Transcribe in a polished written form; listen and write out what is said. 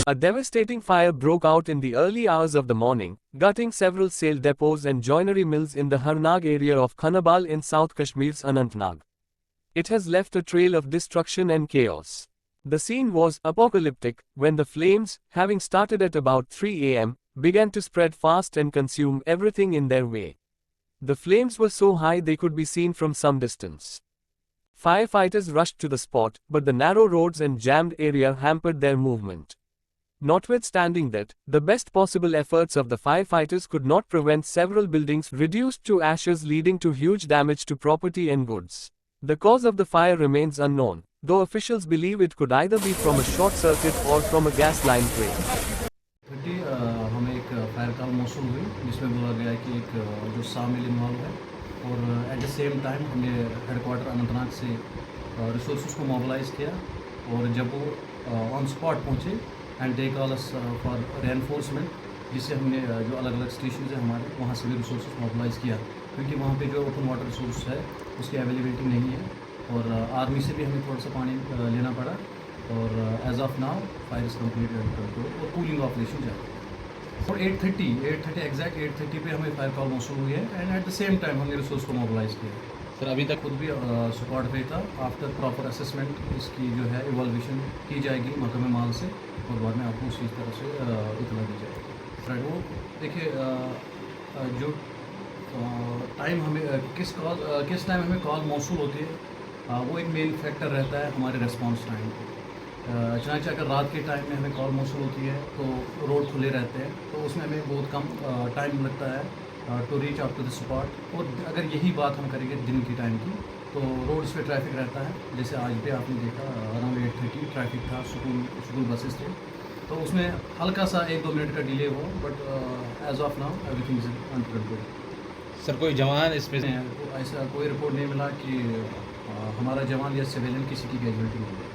A devastating fire broke out in the early hours of the morning, gutting several sail depots and joinery mills in the Harnag area of Khanabal in South Kashmir's Anantnag. It has left a trail of destruction and chaos. The scene was apocalyptic when the flames, having started at about 3 a.m., began to spread fast and consume everything in their way. The flames were so high they could be seen from some distance. Firefighters rushed to the spot, but the narrow roads and jammed area hampered their movement. Notwithstanding that, the best possible efforts of the firefighters could not prevent several buildings reduced to ashes, leading to huge damage to property and goods. The cause of the fire remains unknown, though officials believe it could either be from a short circuit or from a gas line break. हमें एक fire call मौसूल हुई जिसमें बोला गया कि एक जो 100 मिल involve है और एट द सेम टाइम हमने हेडक्वार्टर अनंतनाग से रिसोर्स को मोबिलाइज़ किया और जब वो ऑन स्पॉट पहुँचे and they call us for reinforcement, जिससे हमने जो अलग अलग स्टेशन है हमारे वहाँ से भी रिसोर्स मोबिलाइज़ किया, क्योंकि वहाँ पे जो ओपन वाटर रिसोर्स है उसकी अवेलेबिलिटी नहीं है और आर्मी से भी हमें थोड़ा सा पानी लेना पड़ा और as of now fire is complete control और कूलिंग ऑपरेशन जारी है। और 8:30 एग्जैक्ट 8:30 पे हमें फायर कॉल मौसूल हुई है and at the same time हमने रिसोर्स को मोबिलाइज़ किया। सर अभी तक खुद भी स्पॉट पे था। आफ्टर प्रॉपर असेसमेंट इसकी जो है इवॉल्यूशन की जाएगी महकमे माल से और बाद में आपको उसी तरह से इतला दी जाएगी। राइट, वो देखिए जो टाइम हमें किस टाइम हमें कॉल मौसूल होती है वो एक मेन फैक्टर रहता है हमारे रिस्पॉन्स टाइम पर। चुनांचे अगर रात के टाइम में हमें कॉल मौसूल होती है तो रोड खुले रहते हैं तो उसमें हमें बहुत कम टाइम लगता है to reach out to the spot. और अगर यही बात हम करेंगे दिन की टाइम की तो रोड्स पे ट्रैफिक रहता है, जैसे आज भी आपने देखा अराउंड 8:30 ट्रैफिक था, स्कूल बसेस थे तो उसमें हल्का सा 1-2 मिनट का डिले हुआ, but as of now everything is under control. Sir कोई जवान इसमें ऐसा कोई रिपोर्ट नहीं मिला कि हमारा जवान या सिविलियन किसी की कैजुअलिटी नहीं है।